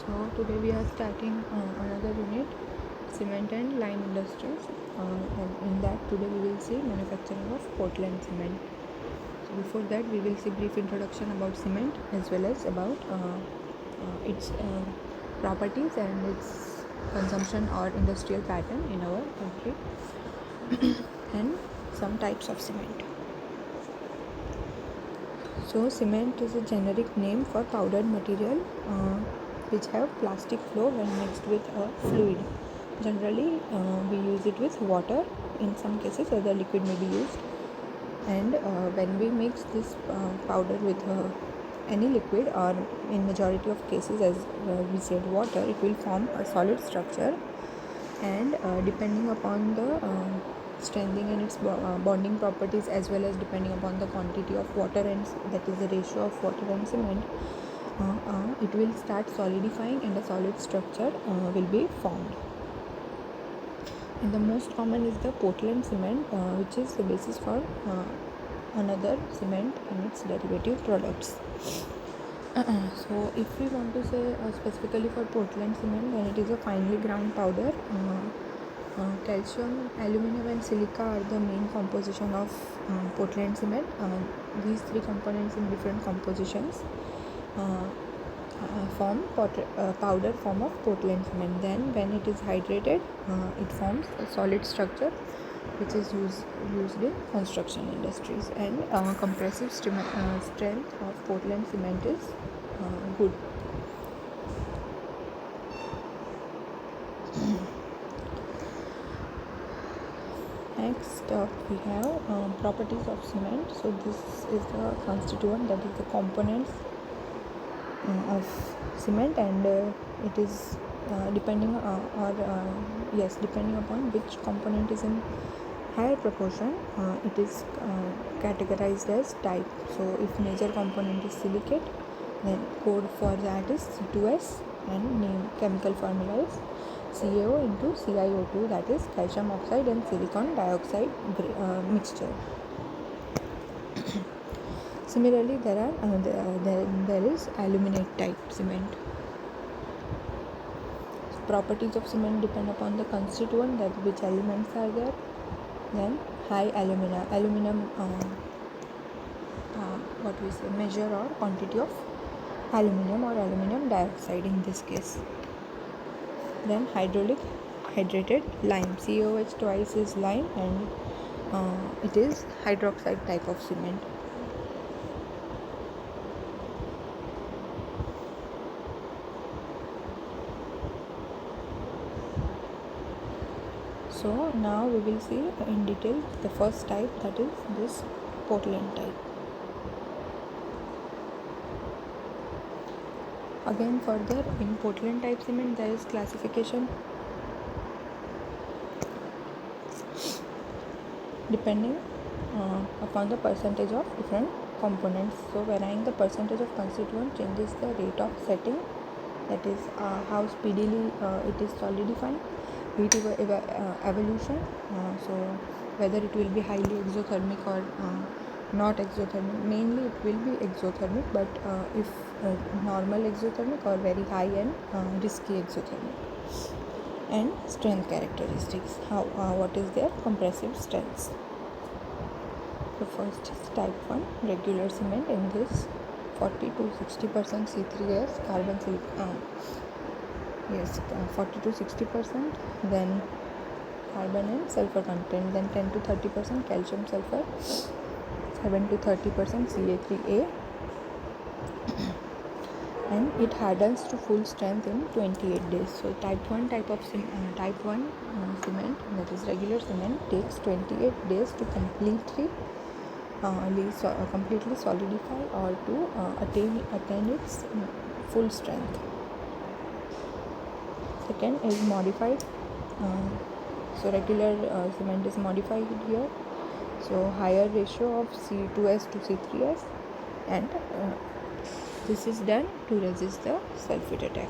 So today we are starting another unit, cement and lime industries, and in that today we will see manufacturing of Portland cement. So before that we will see brief introduction about cement as well as about its properties and its consumption or industrial pattern in our country and some types of cement. So cement is a generic name for powdered material which have plastic flow when mixed with a fluid. Generally we use it with water. In some cases other liquid may be used, and when we mix this powder with any liquid, or in majority of cases as we said water, it will form a solid structure, and depending upon the strengthening and its bonding properties, as well as depending upon the quantity of water and that is the ratio of water and cement, it will start solidifying and a solid structure will be formed. And the most common is the Portland cement, which is the basis for another cement and its derivative products. So if we want to say specifically for Portland cement, then it is a finely ground powder. Calcium, aluminum and silica are the main composition of Portland cement. These three components in different compositions form powder form of Portland cement. Then when it is hydrated, it forms a solid structure which is used in construction industries, and compressive strength of Portland cement is good. Next we have properties of cement. So this is the constituent, that is the components of cement, and it is depending upon which component is in higher proportion, it is categorized as type. So if major component is silicate, then code for that is C2S, and name chemical formula is CaO into CiO2, that is calcium oxide and silicon dioxide mixture. Similarly, there is aluminate type cement. Properties of cement depend upon the constituent, that which elements are there. Then high aluminum what we say, measure or quantity of aluminum or aluminum dioxide in this case. Then hydrated lime, COH twice is lime, and it is hydroxide type of cement. So now we will see in detail the first type, that is this Portland type. Again further, in Portland type cement there is classification depending upon the percentage of different components. So varying the percentage of constituent changes the rate of setting, that is how speedily it is solidifying, heat evolution, so whether it will be highly exothermic or not exothermic. Mainly it will be exothermic, but if normal exothermic or very high and risky exothermic. And strength characteristics, how what is their compressive strengths. The first is type 1 regular cement. In this 40 to 60% C3S carbon 40 to 60%, then carbon and sulfur content, then 10 to 30% calcium sulfur, 7 to 30% Ca3A, and it hardens to full strength in 28 days. So type 1 cement, that is regular cement, takes 28 days to completely solidify or to attain its full strength. Second is modified. So regular cement is modified here, so higher ratio of C2S to C3S, and this is done to resist the sulfate attack.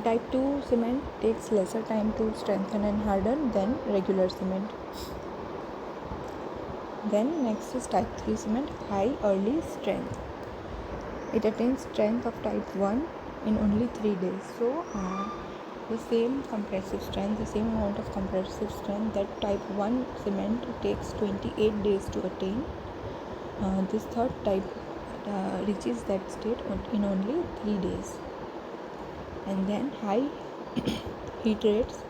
Type 2 cement takes lesser time to strengthen and harden than regular cement. Then next is type 3 cement, high early strength. It attains strength of type 1 in only 3 days. So the same compressive strength, the same amount of compressive strength that type 1 cement takes 28 days to attain, this third type reaches that state in only 3 days. And then high heat rates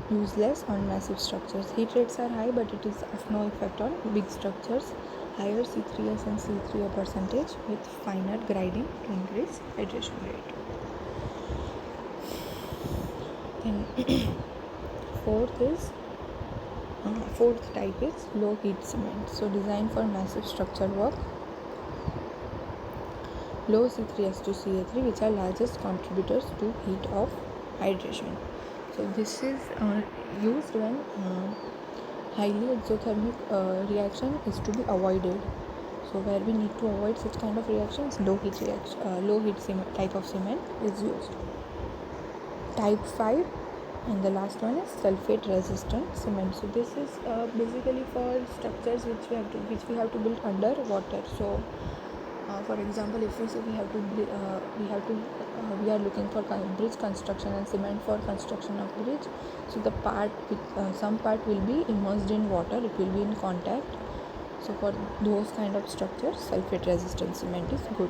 useless on massive structures. Heat rates are high, but it is of no effect on big structures. Higher C3S and C3O percentage with finer grinding to increase hydration rate. Then fourth type is low heat cement. So designed for massive structure work. Low C3S to Ca3, which are largest contributors to heat of hydration. So this is used when highly exothermic reaction is to be avoided. So where we need to avoid such kind of reactions, low heat type of cement is used. Type 5, and the last one is sulfate resistant cement. So this is basically for structures which we have to build under water. So for example, if we say we are looking for bridge construction and cement for construction of bridge, so the some part will be immersed in water, it will be in contact. So for those kind of structures, sulfate resistant cement is good.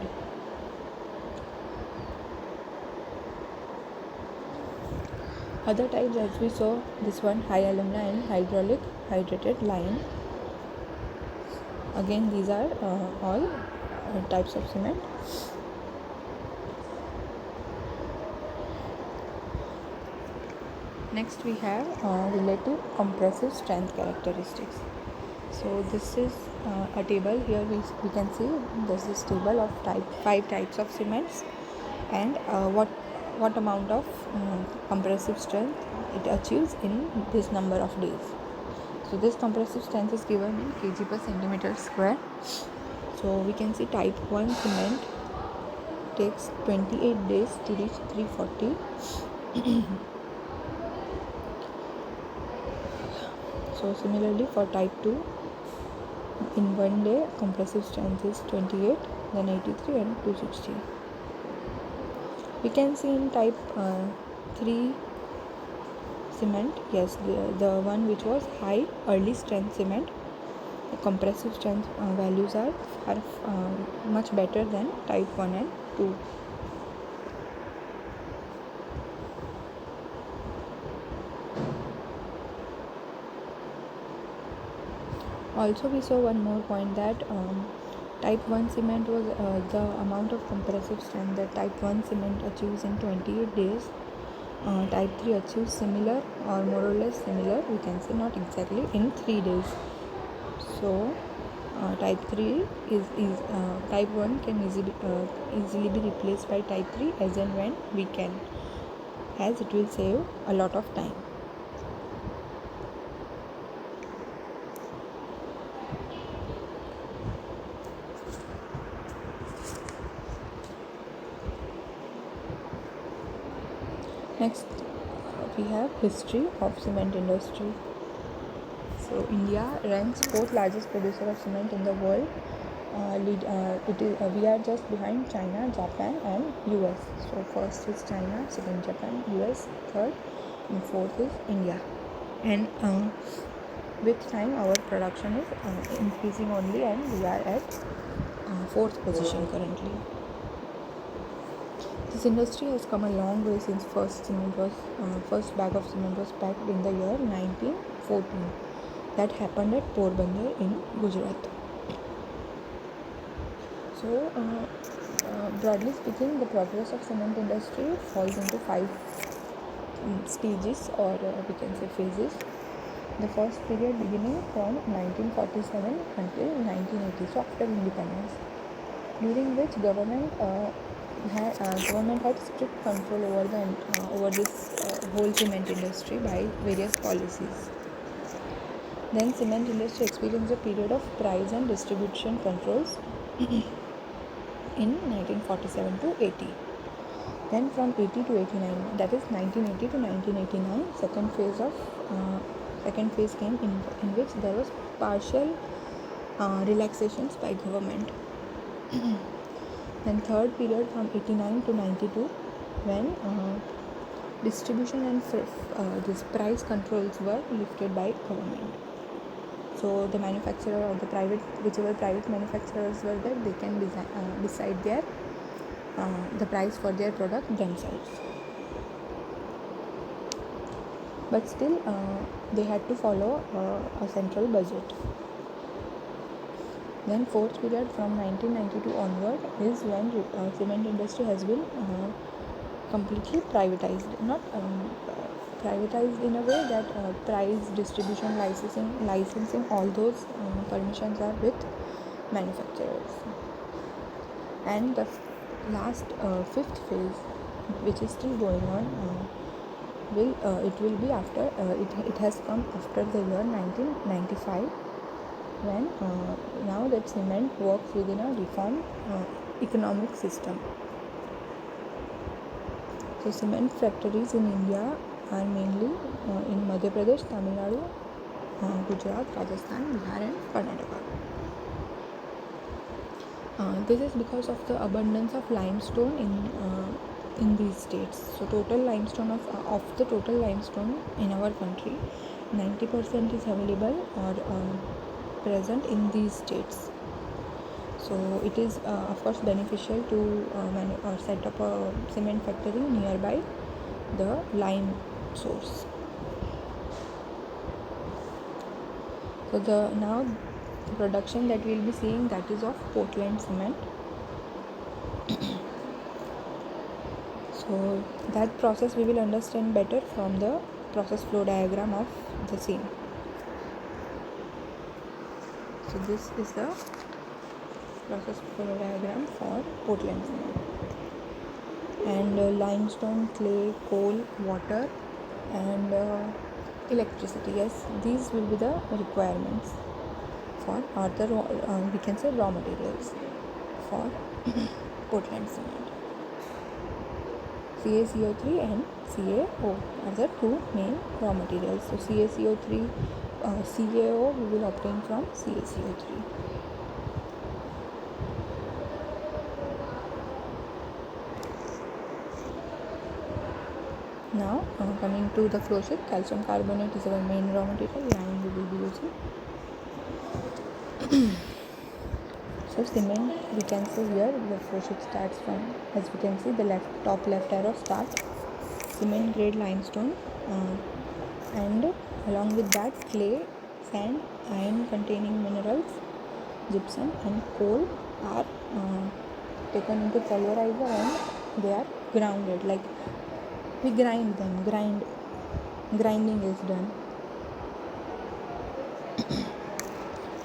Other types, as we saw, this one high alumina and hydraulic hydrated lime. Again, these are all types of cement. Next we have relative compressive strength characteristics. So this is a table. Here we can see this is table of 5 types of cements and what amount of compressive strength it achieves in this number of days. So this compressive strength is given in kg per centimeter square. So we can see type 1 cement takes 28 days to reach 340. So similarly for type 2, in 1 day compressive strength is 28, then 83 and 260. We can see in type 3 cement, yes, the one which was high early strength cement, the compressive strength values are much better than type 1 and 2. Also we saw one more point that type 1 cement was the amount of compressive strength that type 1 cement achieves in 28 days. Type 3 achieves similar or more or less similar, we can say not exactly, in 3 days. So type 3 is type 1 can easily be replaced by type 3 as and when we can, as it will save a lot of time. Next we have history of cement industry. So India ranks 4th largest producer of cement in the world. We are just behind China, Japan and US. So first is China, second Japan, US, third and fourth is India. And with time our production is increasing only, and we are at 4th position currently. This industry has come a long way since first bag of cement was packed in the year 1914. That happened at Porbandar in Gujarat. So broadly speaking, the progress of cement industry falls into 5 stages, or we can say phases. The first period beginning from 1947 until 1980, so after independence, during which government had strict control over this whole cement industry by various policies. Then cement industry experienced a period of price and distribution controls in 1947 to 80. Then from 80 to 89, that is 1980 to 1989, second phase came in which there was partial relaxations by government. And third period from 89 to 92, when distribution and this price controls were lifted by government. So the manufacturer or the whichever private manufacturers were there, they can decide the price for their product themselves. But still, they had to follow a central budget. Then fourth period from 1992 onward is when cement industry has been completely privatized. Not privatized in a way that price, distribution, licensing, all those permissions are with manufacturers. And the last fifth phase, which is still going on, it will be after it has come after the year 1995, when now that cement works within a reformed economic system. So cement factories in India are mainly in Madhya Pradesh, Tamil Nadu, Gujarat, Rajasthan, Bihar and Karnataka. This is because of the abundance of limestone in these states. So total limestone of the total limestone in our country, 90% is available or present in these states. So it is of course beneficial to set up a cement factory nearby the lime source. So the production that we will be seeing, that is of Portland cement. So that process we will understand better from the process flow diagram of the same. So this is the process flow diagram for Portland cement. And limestone, clay, coal, water and electricity, yes, these will be the requirements for other we can say raw materials for Portland cement. CaCO3 and CaO are the two main raw materials. So CaCO3, CaO we will obtain from CaCO3. Now coming to the flow sheet, calcium carbonate is our main raw material, lime we will be using. So cement, we can see here the flow sheet starts from, as we can see, the top left arrow start cement grade limestone, and along with that clay, sand, iron containing minerals, gypsum and coal are taken into pulverizer and they are grounded. Like we grind them, grinding is done.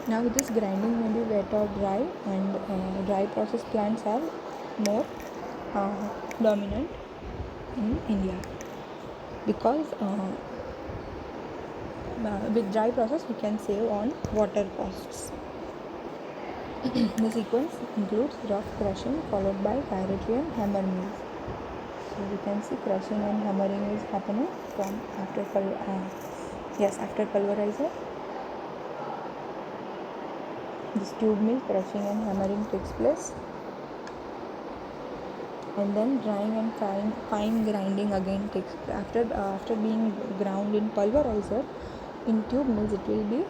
Now this grinding may be wet or dry, and dry process plants are more dominant in India, because with dry process we can save on water costs. The sequence includes rough crushing followed by gyratory and hammer mills. So we can see crushing and hammering is happening from after pulverizer. This tube mill crushing and hammering takes place, and then drying and fine grinding again takes place. After being ground in pulverizer, in tube mills it will be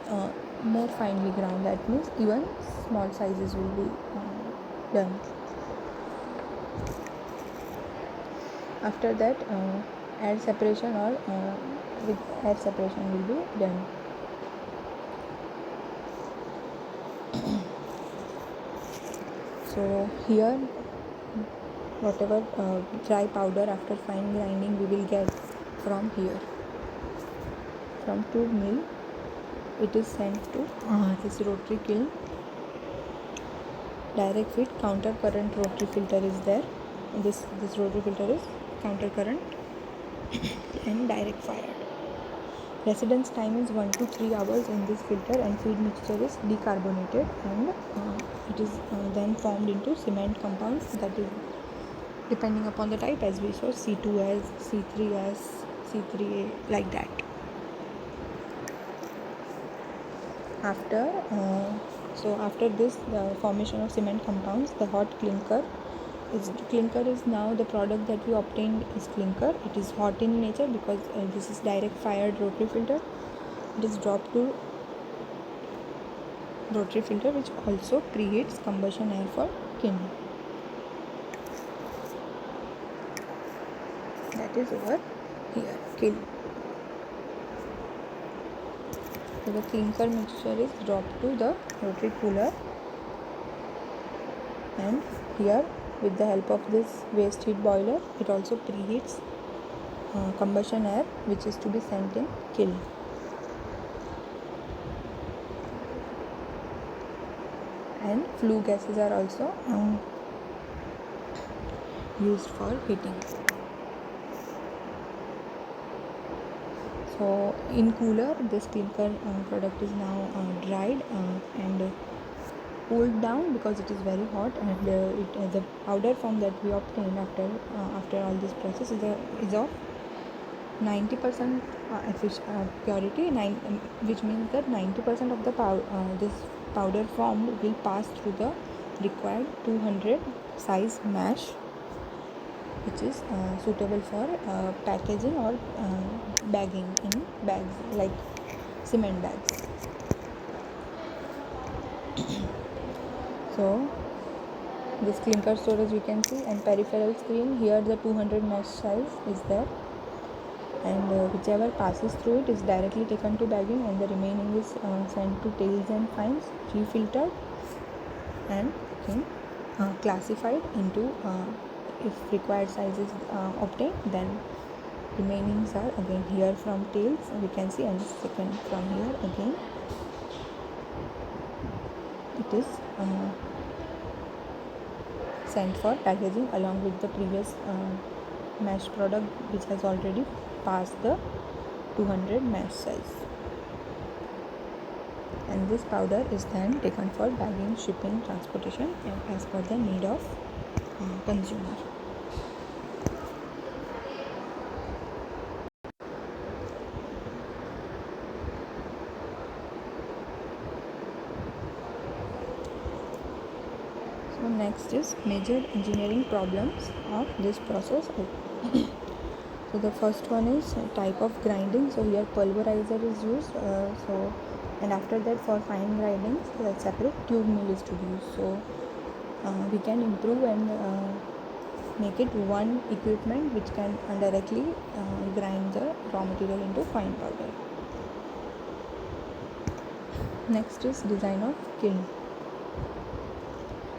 more finely ground. That means even small sizes will be done. After that, air separation or with air separation will be done. So here, whatever dry powder after fine grinding we will get from here, from tube mill, it is sent to this rotary kiln. Direct feed counter current rotary filter is there. This rotary filter is counter current and direct fired. Residence time is 1 to 3 hours in this filter, and feed mixture is decarbonated, and it is then formed into cement compounds, that is depending upon the type, as we saw, C2S, C3S, C3A, like that. After this, the formation of cement compounds, the hot clinker Clinker is now the product that we obtained is clinker. It is hot in nature because this is direct fired rotary filter. It is dropped to rotary filter, which also creates combustion air for kiln. That is over here, kiln. So the clinker mixture is dropped to the rotary cooler, and here with the help of this waste heat boiler, it also preheats combustion air, which is to be sent in kiln. And flue gases are also used for heating. So in cooler, this clinker product is now dried and cooled down because it is very hot, and the powder form that we obtain after all this process is of 90% purity, which means that 90% of the this powder form will pass through the required 200 size mash, which is suitable for packaging or bagging in bags like cement bags. So this clinker storage we can see, and peripheral screen here the 200 mesh size is there, and whichever passes through it is directly taken to bagging, and the remaining is sent to tails and fines, refiltered and classified into if required sizes obtained, then remainings are again here from tails we can see, and second from here again it is sent for packaging along with the previous mesh product which has already passed the 200 mesh size. And this powder is then taken for bagging, shipping, transportation as per the need of consumer. So next is major engineering problems of this process. So the first one is type of grinding. So here pulverizer is used. And after that for fine grindings, a separate tube mill is to be used. So we can improve and make it one equipment which can directly grind the raw material into fine powder. Next is design of kiln.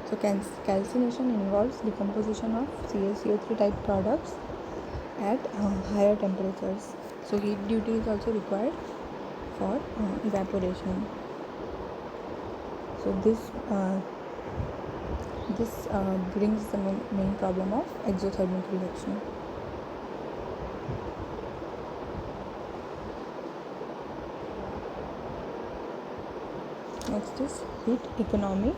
So calcination involves decomposition of CaCO3 type products at higher temperatures. So heat duty is also required for evaporation. So this brings the main problem of exothermic reaction. Next is heat economy.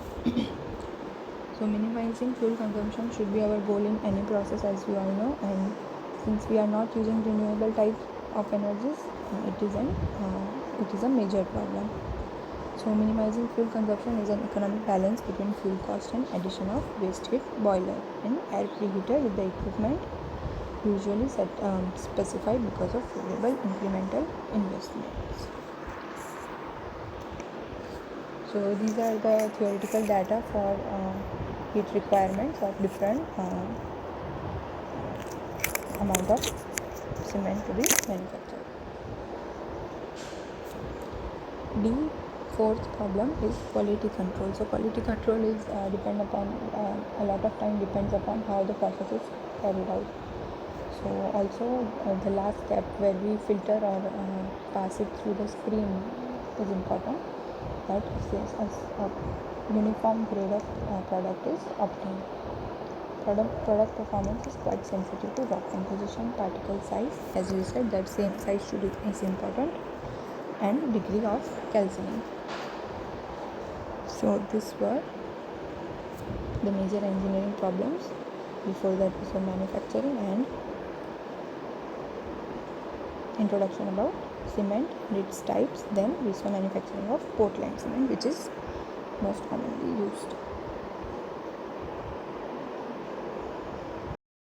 So minimizing fuel consumption should be our goal in any process, as we all know, and since we are not using renewable type of energies, it is a major problem. So minimizing fuel consumption is an economic balance between fuel cost and addition of waste heat boiler and air preheater with the equipment usually specified because of favorable incremental investments. So these are the theoretical data for heat requirements of different amount of cement to be manufactured. The fourth problem is quality control. So quality control is depend upon a lot of time depends upon how the process is carried out. So also the last step where we filter or pass it through the screen is important, that a uniform grade of product is obtained. Product performance is quite sensitive to rock composition, particle size, as we said that same size is important, and degree of calcining. So these were the major engineering problems. Before that was the manufacturing and introduction about cement and its types. Then we saw manufacturing of Portland cement, which is most commonly used.